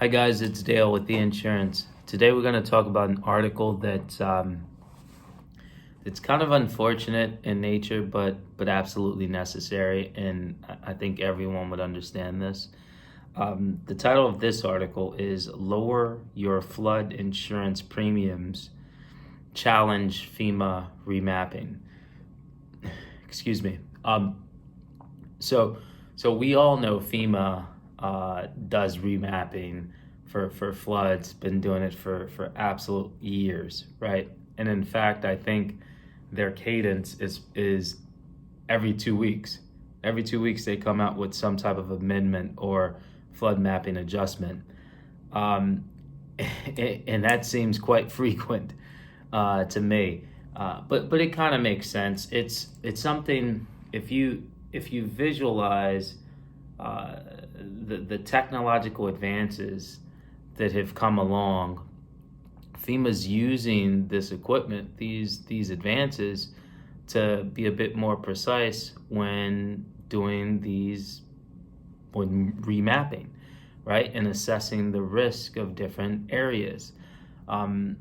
Hi guys, it's Dale with the insurance. Today we're going to talk about an article that's it's kind of unfortunate in nature, but absolutely necessary, and I think everyone would understand this. The title of this article is "Lower Your Flood Insurance Premiums: Challenge FEMA Remapping." Excuse me. So we all know FEMA does remapping for floods. Been doing it for absolute years, right? And in fact, I think their cadence is every 2 weeks. Every 2 weeks they come out with some type of amendment or flood mapping adjustment, and that seems quite frequent to me. But it kind of makes sense. It's something if you visualize the technological advances that have come along. FEMA's using this equipment, these advances, to be a bit more precise when remapping, right, and assessing the risk of different areas. From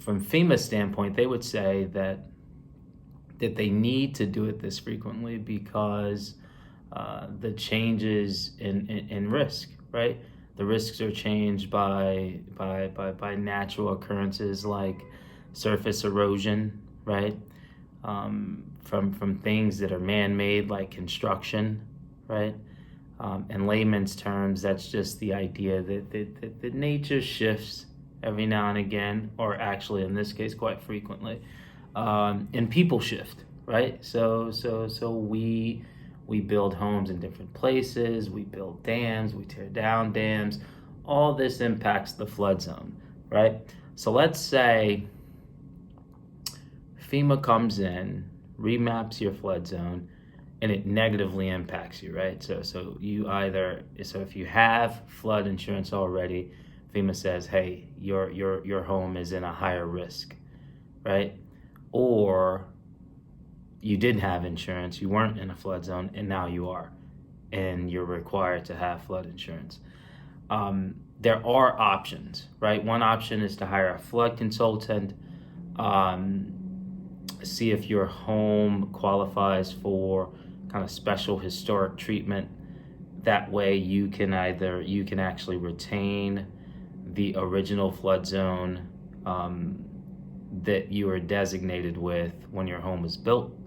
FEMA's standpoint, they would say that they need to do it this frequently because the changes in risk, right? The risks are changed by natural occurrences like surface erosion, right? From things that are man-made like construction, right? In layman's terms, that's just the idea that nature shifts every now and again, or actually in this case quite frequently, and people shift, right? So we build homes in different places, we build dams, we tear down dams. All this impacts the flood zone, right? So let's say FEMA comes in, remaps your flood zone, and it negatively impacts you, right? So if you have flood insurance already, FEMA says, hey, your home is in a higher risk, right? Or you didn't have insurance, you weren't in a flood zone, and now you are, and you're required to have flood insurance. There are options, right? One option is to hire a flood consultant, see if your home qualifies for kind of special historic treatment. That way you can actually retain the original flood zone that you were designated with when your home was built.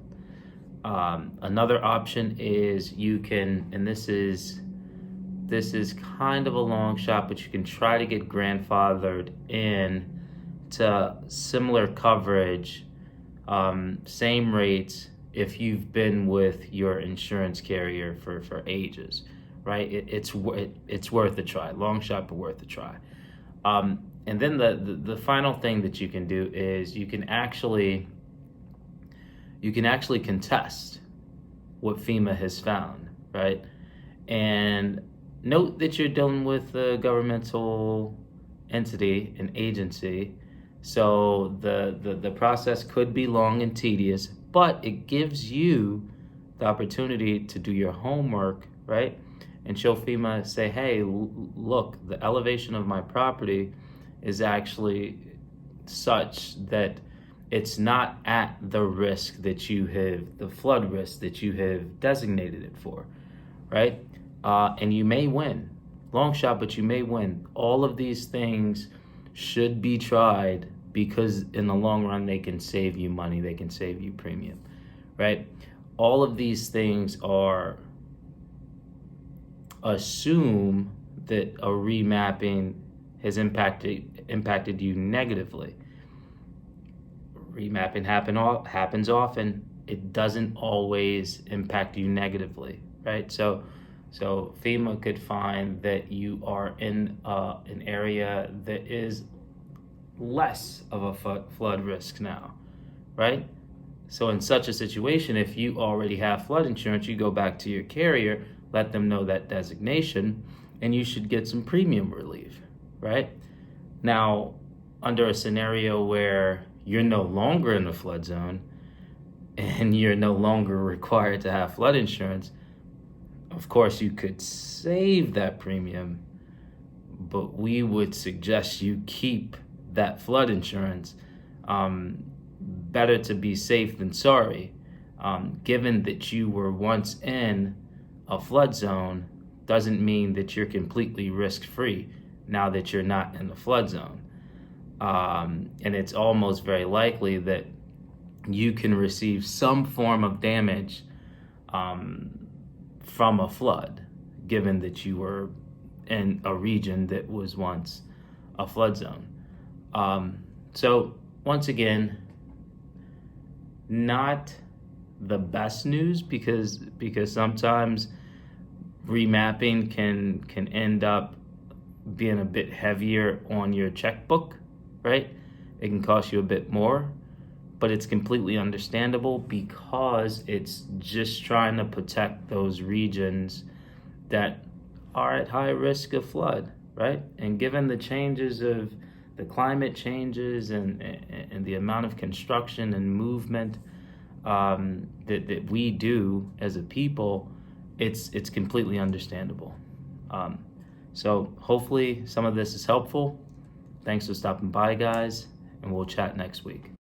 Another option is you can, and this is kind of a long shot, but you can try to get grandfathered in to similar coverage, same rates if you've been with your insurance carrier for ages, right? It's worth a try. Long shot, but worth a try. And then the final thing that you can do is you can actually contest what FEMA has found, right? And note that you're dealing with a governmental entity, an agency, so the process could be long and tedious, but it gives you the opportunity to do your homework, right? And show FEMA, say, hey, look, the elevation of my property is actually such that it's not at the risk that you have, the flood risk that you have designated it for, right? And you may win. Long shot, but you may win. All of these things should be tried because in the long run, they can save you money, they can save you premium, right? All of these things assume that a remapping has impacted you negatively. Remapping happens often. It doesn't always impact you negatively, right? So FEMA could find that you are in an area that is less of a flood risk now, right? So in such a situation, if you already have flood insurance, you go back to your carrier, let them know that designation, and you should get some premium relief, right? Now, under a scenario where you're no longer in the flood zone and you're no longer required to have flood insurance, of course you could save that premium, but we would suggest you keep that flood insurance. Better to be safe than sorry. Given that you were once in a flood zone doesn't mean that you're completely risk-free now that you're not in the flood zone. And it's almost very likely that you can receive some form of damage from a flood, given that you were in a region that was once a flood zone. So once again, not the best news because sometimes remapping can end up being a bit heavier on your checkbook, right? It can cost you a bit more, but it's completely understandable because it's just trying to protect those regions that are at high risk of flood, right? And given the changes of the climate changes and the amount of construction and movement that we do as a people, it's completely understandable. So hopefully some of this is helpful. Thanks for stopping by, guys, and we'll chat next week.